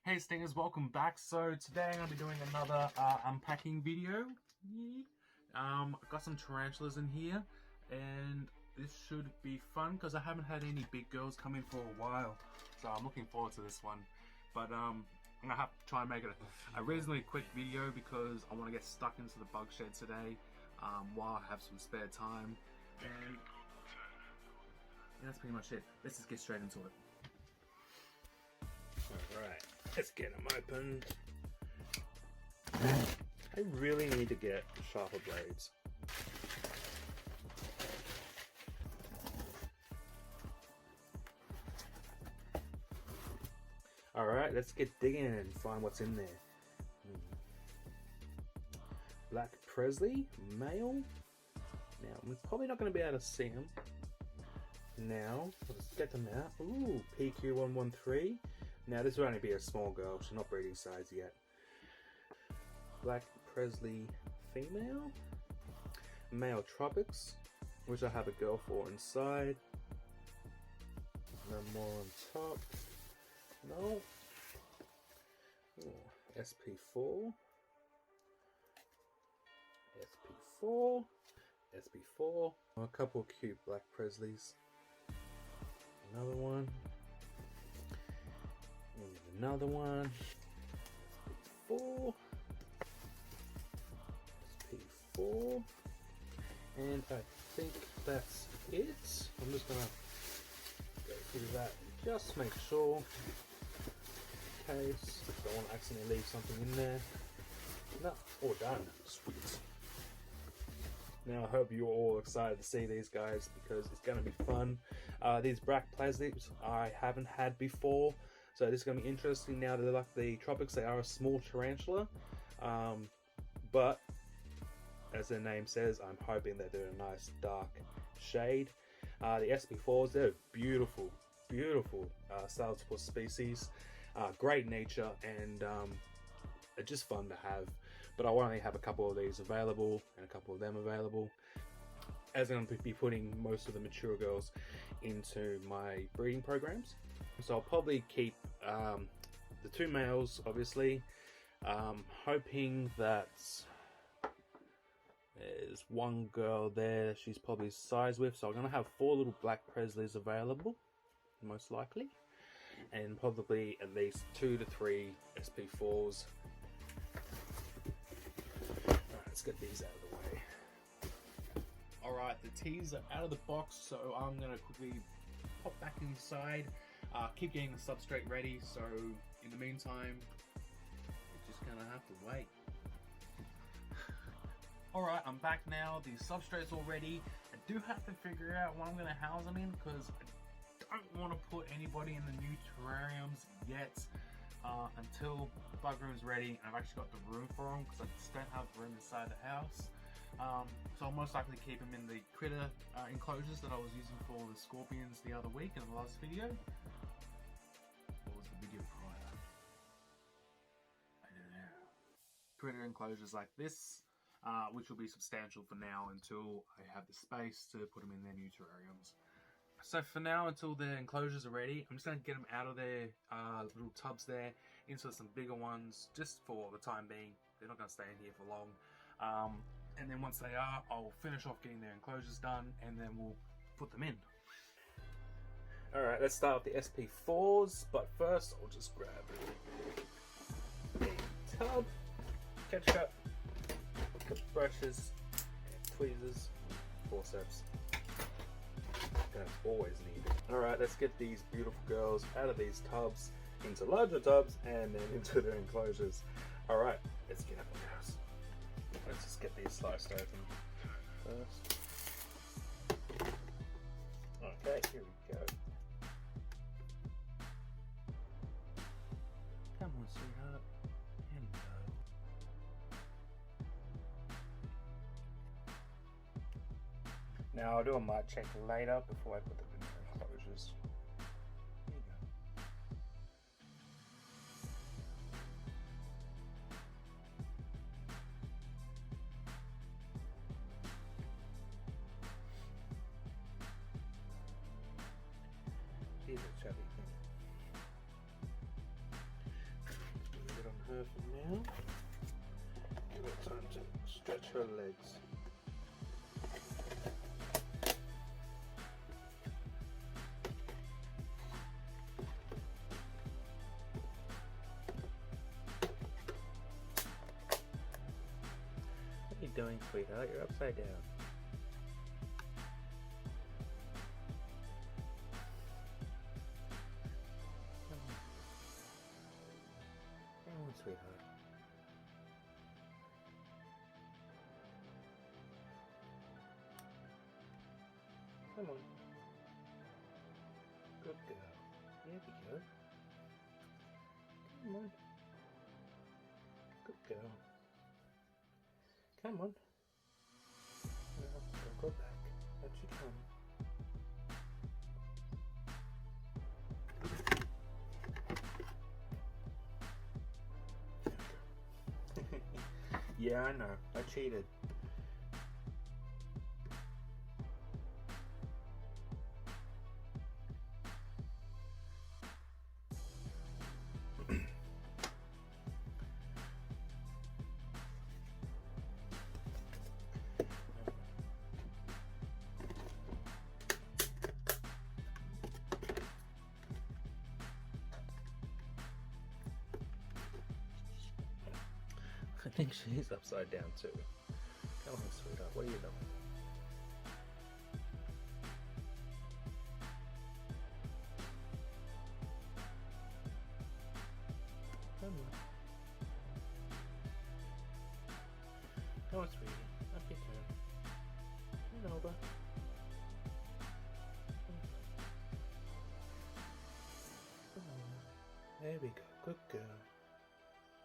Hey Stingers, welcome back. So today I'm going to be doing another unpacking video. I've got some tarantulas in here and this should be fun because I haven't had any big girls come in for a while. So I'm looking forward to this one. But I'm going to have to try and make it a reasonably quick video because I want to get stuck into the bug shed today while I have some spare time. And that's pretty much it. Let's just get straight into it. Alright, let's get them open. I really need to get sharper blades. Alright, let's get digging and find what's in there. Black Presley, male. Now, I'm probably not going to be able to see them. Now, let's get them out. Ooh, PQ113. Now this will only be a small girl, she's not breeding size yet. Black Presley female. Male C.tropix, which I have a girl for inside. No more on top. No. Ooh, SP4. SP4. SP4. A couple cute Black Presleys. Another one. And another one. SP4. SP4. And I think that's it. I'm just gonna go through that and just make sure. In case I don't want to accidentally leave something in there. No, all done. Sweet. Now I hope you're all excited to see these guys because it's going to be fun. These Black Presleys I haven't had before, so this is going to be interesting. Now they're like the C.tropix, they are a small tarantula, but as their name says, I'm hoping that they're a nice dark shade. The SP4s, they're beautiful, beautiful Selenotypus species, great nature, and they're just fun to have. But I only have a couple of these available and a couple of them available, as I'm going to be putting most of the mature girls into my breeding programs. So I'll probably keep the two males, obviously, hoping that there's one girl there she's probably size with, so I'm going to have 4 little Black Presleys available, most likely, and probably at least 2 to 3 SP4s. Let's get these out of the way. Alright, the teas are out of the box, so I'm going to quickly pop back inside, keep getting the substrate ready, so in the meantime, we're just going to have to wait. Alright, I'm back now, the substrate's all ready. I do have to figure out what I'm going to house them in, because I don't want to put anybody in the new terrariums yet. Until the bug room's ready and I've actually got the room for them, because I just don't have room inside the house. So I'll most likely keep them in the critter enclosures that I was using for the scorpions the other week in the last video. What was the video prior? I don't know. Critter enclosures like this, which will be substantial for now until I have the space to put them in their new terrariums. So for now, until the enclosures are ready, I'm just going to get them out of their little tubs there into some bigger ones, just for the time being. They're not going to stay in here for long. And then once they are, I'll finish off getting their enclosures done, and then we'll put them in. Alright, let's start with the SP4s, but first I'll just grab a tub, ketchup, brushes, tweezers, forceps. Always needed. Alright, let's get these beautiful girls out of these tubs into larger tubs and then into their enclosures. Alright, let's get up the house. Let's just get these sliced open first. Okay, here we go. Come on, sweetheart. Hello. Now I'll do a mic check later before I put them in the enclosures. There you go. He's a chubby thing. her for now. Give her time to stretch her legs. What are you doing, sweetheart? You're upside down. Come on, sweetheart. Come on. Good girl. There we go. Come on. Good girl. Come on. No, don't go back. Let you come. Yeah, I know. I cheated. I think she's upside down too. Come on, sweetheart, what are you doing? Come on. Come on, sweetie. Up your turn. Turn over. Come on. There we go. Good girl.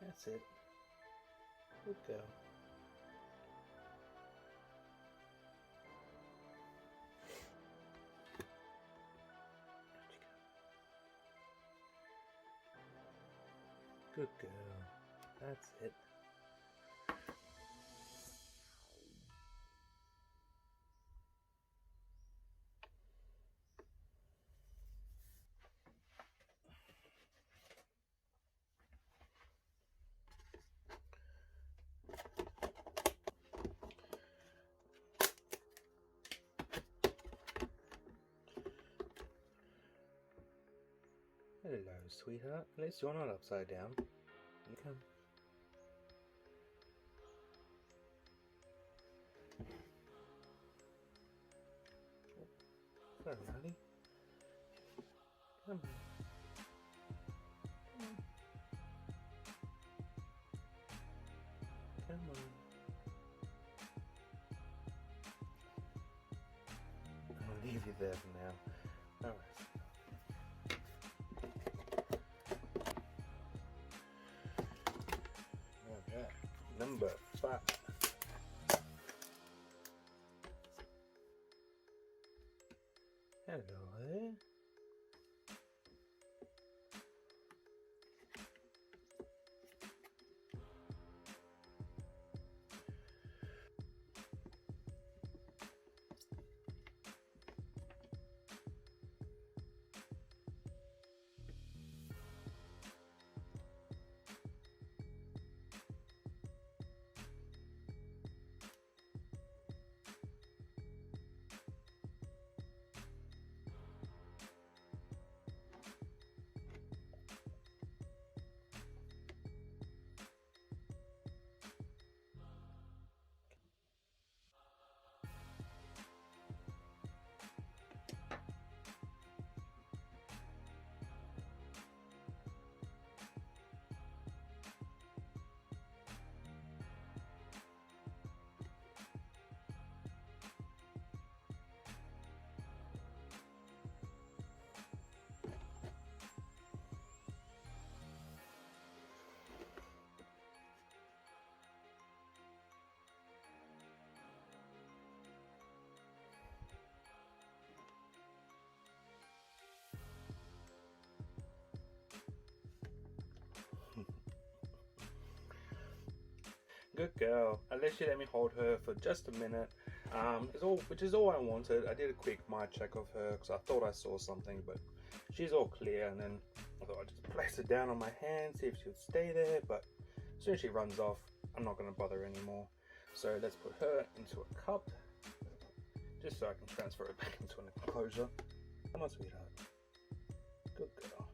That's it. Good girl. Good girl. That's it. Hello, sweetheart. At least you're not upside down. You come. Oh, sorry, honey. Come on. Come on. I'll leave you there for now. Alright. Okay. Number 5. Hello there. Good girl. At least she let me hold her for just a minute, which is all I wanted. I did a quick mic check of her because I thought I saw something, but she's all clear. And then I thought I'd just place her down on my hand, see if she would stay there, but As soon as she runs off, I'm not going to bother anymore. So let's put her into a cup, just so I can transfer it back into an enclosure. Come on, sweetheart. Good girl.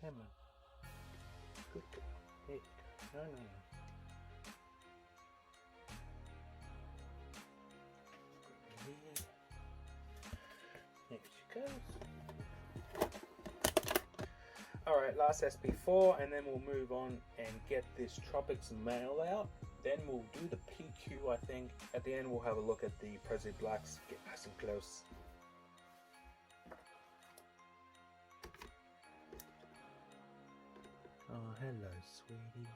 Come on. Good girl. Here you go. No, no, no. There she goes. Alright, last SP4, and then we'll move on and get this Tropix male out. Then we'll do the PQ, I think. At the end, we'll have a look at the Presley blacks. Get nice and close. Oh, hello, sweetie.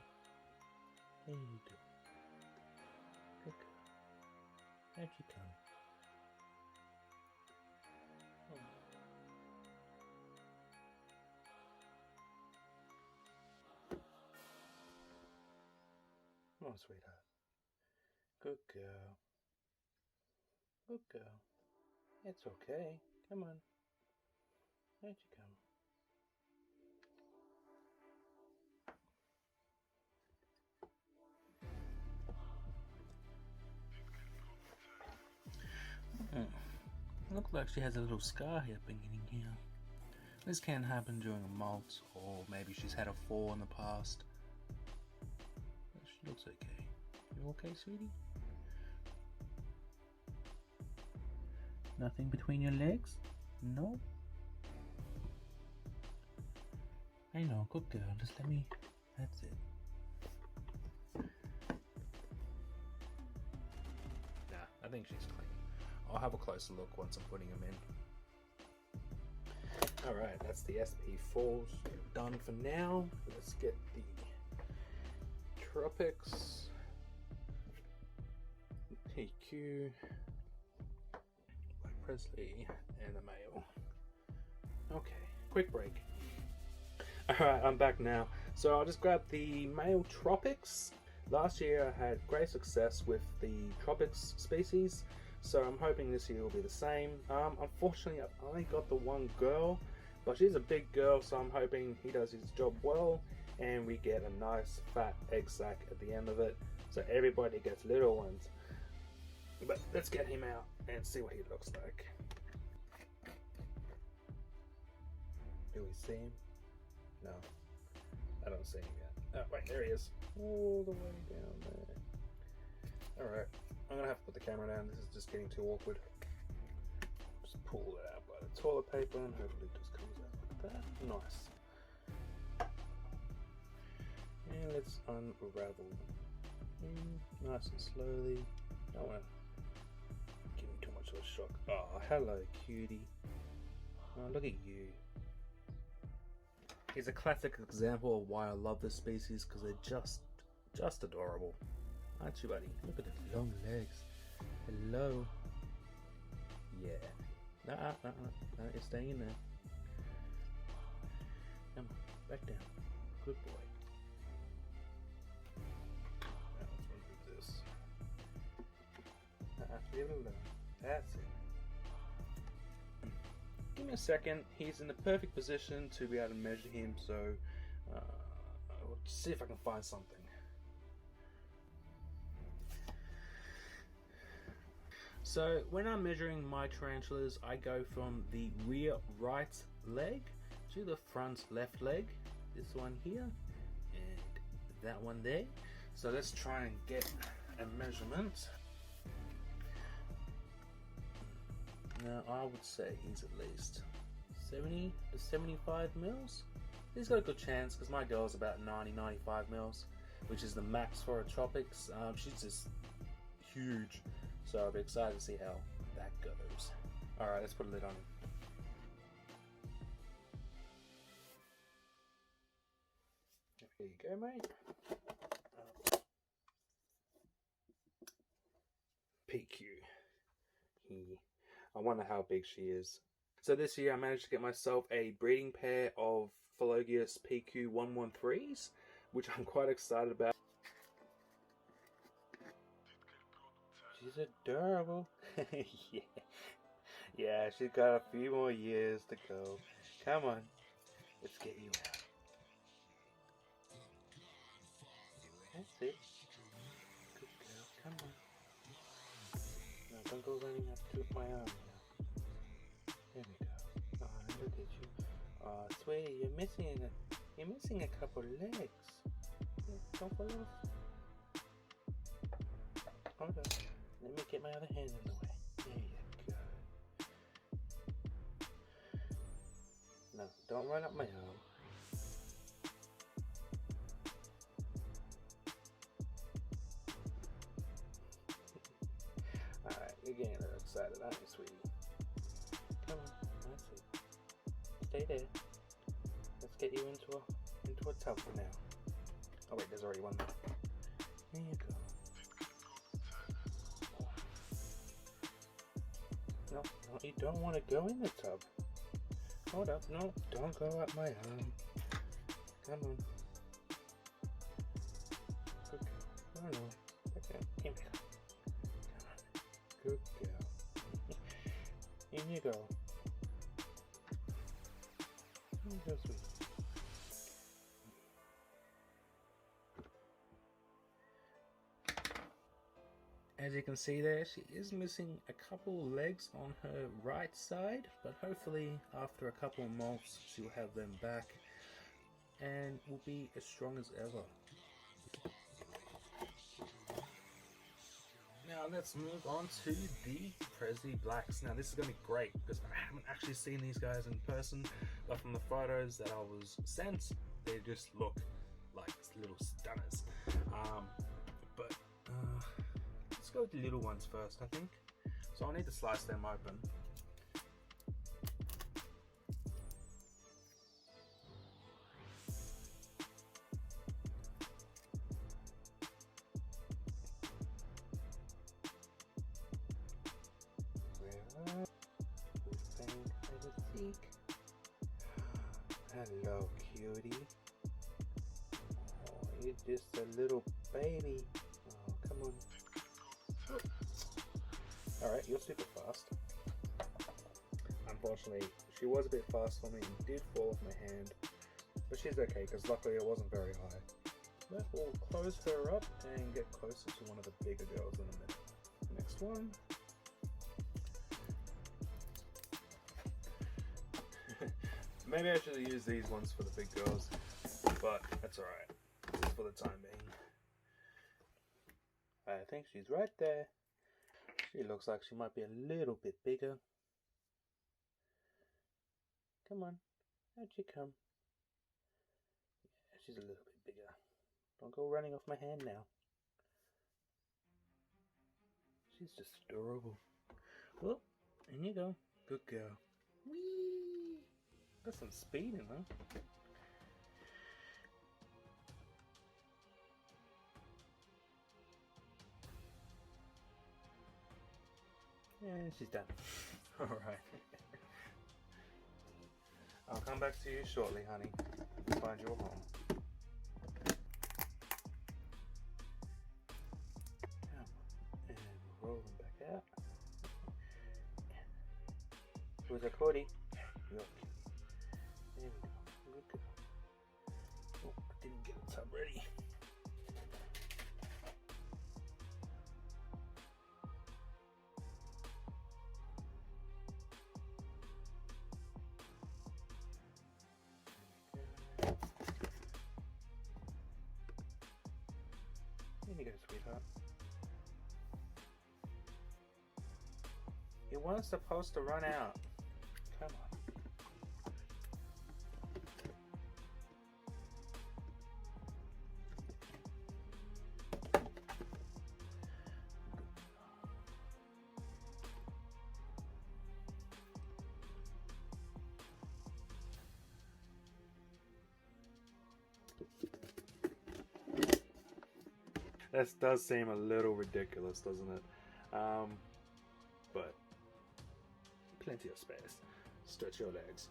How you doing? Good girl. How'd you come? Oh. Come on, sweetheart. Good girl. Good girl. It's okay. Come on. How'd you come? Looks like she has a little scar here beginning here. This can happen during a molt, or maybe she's had a fall in the past. But she looks okay. You okay, sweetie? Nothing between your legs? No? I know, good girl. Just let me... That's it. Nah, I think she's clean. I'll have a closer look once I'm putting them in. Alright, that's the SP4s done for now. Let's get the Tropix PQ by Presley and the male. Okay, quick break. Alright, I'm back now. So I'll just grab the male Tropix. Last year I had great success with the Tropix species, so I'm hoping this year will be the same. Unfortunately, I've only got the one girl, but she's a big girl, so I'm hoping he does his job well and we get a nice fat egg sac at the end of it, so everybody gets little ones. But let's get him out and see what he looks like. Do we see him? No, I don't see him yet. Oh, wait, there he is. All the way down there. Alright, I'm gonna have to put the camera down. This is just getting too awkward. Just pull it out by the toilet paper and hopefully it just comes out like that. Nice. And let's unravel in nice and slowly. Don't want to give him too much of a shock. Oh, hello, cutie. Oh, look at you. He's a classic example of why I love this species, because they're just adorable. Aren't you, buddy? Look at the long legs. Hello. Yeah. No, you're staying in there. Come on, back down. Good boy. Now let's remove this. Leave it alone. That's it. Give me a second. He's in the perfect position to be able to measure him, so I'll see if I can find something. So when I'm measuring my tarantulas, I go from the rear right leg to the front left leg. This one here and that one there. So let's try and get a measurement. Now I would say he's at least 70 to 75 mils. He's got a good chance because my girl's about 90-95 mils, which is the max for a Tropix. She's just huge, so I'll be excited to see how that goes. Alright, let's put a lid on him. Here you go, mate. PQ. I wonder how big she is. So this year I managed to get myself a breeding pair of Phyllogeus PQ 113s, which I'm quite excited about. she's adorable. Yeah. Yeah, she's got a few more years to go. Come on, let's get you out. That's it. Good girl, come on. No, don't go running up to my arm now. There we go. Oh, look at you. Oh, sweetie, you're missing a couple legs. Yeah, don't fall off. Hold on. Let me get my other hand in the way. There you go. No, don't run up my arm. Alright, you're getting a little excited, aren't you, sweetie? Come on, that's it. Stay there. Let's get you into a tub for now. Oh wait, there's already one there. There you go. No, you don't want to go in the tub. Hold up, no, don't go up my arm. Come on. Good girl. No. Okay, here we go. Come on. Good girl. In you go. In you go, sweetie. As you can see there, she is missing a couple legs on her right side, but hopefully after a couple of molts she'll have them back and will be as strong as ever. Now let's move on to the Presley Blacks. Now this is going to be great because I haven't actually seen these guys in person, but from the photos that I was sent, they just look like little stunners. Let's go with the little ones first, I think. So I'll need to slice them open. Hello, cutie. Oh, you're just a little baby. Oh, come on. Alright, you're super fast. Unfortunately, she was a bit fast for me and did fall off my hand. But she's okay, because luckily it wasn't very high. But we'll close her up and get closer to one of the bigger girls in a minute. Next one. Maybe I should use these ones for the big girls, but that's alright. Just for the time being. I think she's right there. She looks like she might be a little bit bigger. Come on, how'd you come? Yeah, she's a little bit bigger. Don't go running off my hand now. She's just adorable. Well, in you go. Good girl. Whee! Got some speed in her. Yeah, she's done. Alright. I'll come back to you shortly, honey. Find you a home. And we'll roll them back out. Where's our Cody? Look. There we go. Good girl. Oh, I didn't get the tub ready. There you go, sweetheart. You weren't supposed to run out. Come on. That does seem a little ridiculous, doesn't it? But plenty of space. Stretch your legs.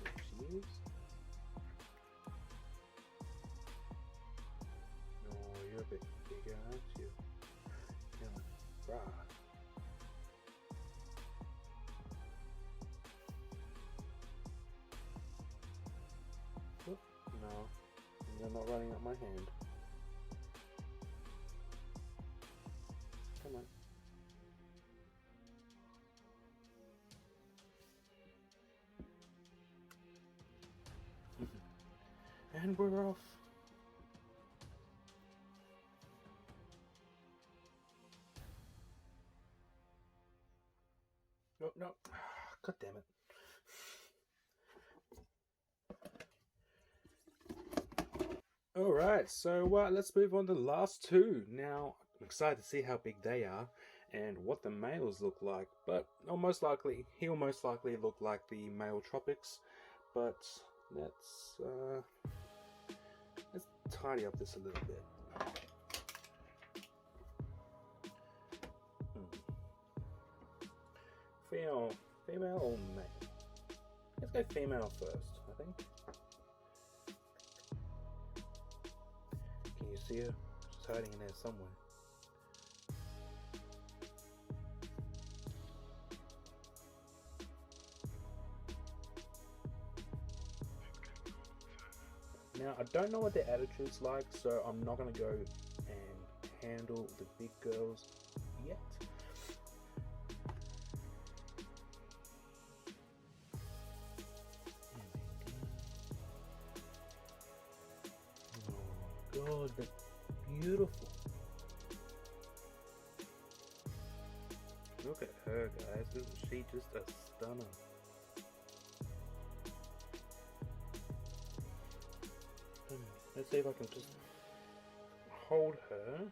There she is. aren't you? Yeah. Rah. Oop, no, you're not running up my hand. Come on. And we're off. No, no. God damn it. Alright, so let's move on to the last two. Now, I'm excited to see how big they are and what the males look like. But he'll most likely look like the male C.tropix. But let's tidy up this a little bit. Female or male? Let's go female first, I think. Can you see her? She's hiding in there somewhere. Now, I don't know what their attitude's like, so I'm not going to go and handle the big girls yet. Oh God, they're beautiful. Look at her, guys. Isn't she just a stunner? Let's see if I can just hold her.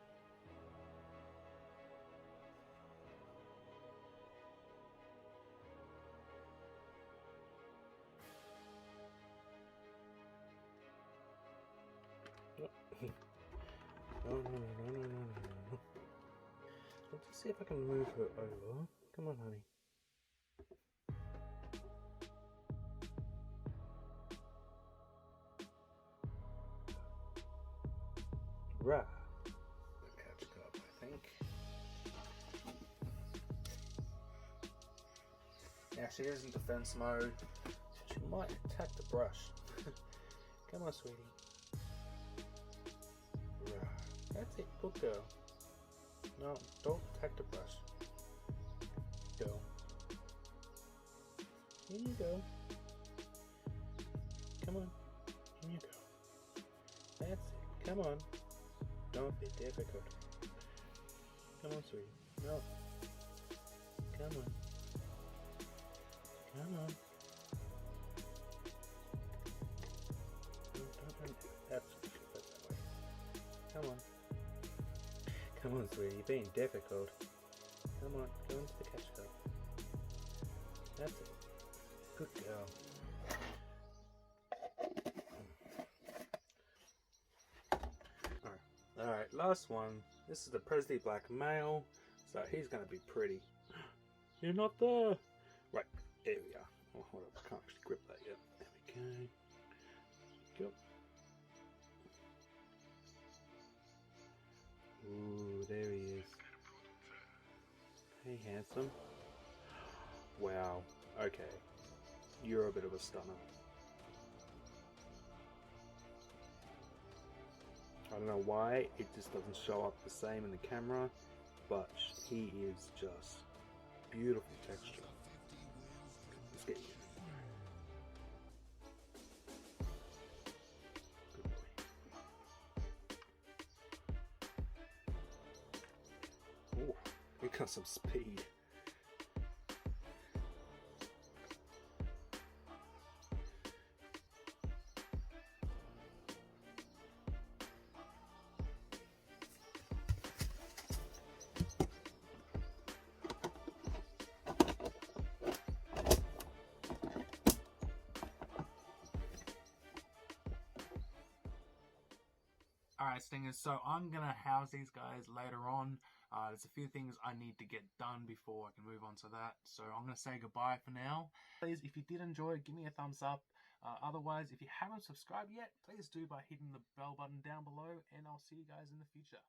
No. Let's see if I can move her over. Come on, honey. Right. Catch up, I think. Now she is in defense mode. She might attack the brush. Come on, sweetie. Right. That's it. Good girl. No, don't attack the brush. Go. Here you go. Come on. Here you go. That's it. Come on. Don't be difficult. Come on, sweetie. No. Come on. Come on. No, don't. That's that way. Come on. Come on, sweetie. You're being difficult. Come on. Go into the catch cup. That's it. Good girl. Alright, last one. This is the Presley black male, so he's going to be pretty. You're not there! Right, there we are. Oh, hold up, I can't actually grip that yet. There we go. Ooh, there he is. Hey, handsome. Wow, okay. You're a bit of a stunner. I don't know why it just doesn't show up the same in the camera, but he is just beautiful texture. Let's get you. Good boy. Oh, we got some speed. Alright, Stingers, so I'm going to house these guys later on. There's a few things I need to get done before I can move on to that. So I'm going to say goodbye for now. Please, if you did enjoy, give me a thumbs up. Otherwise, if you haven't subscribed yet, please do by hitting the bell button down below. And I'll see you guys in the future.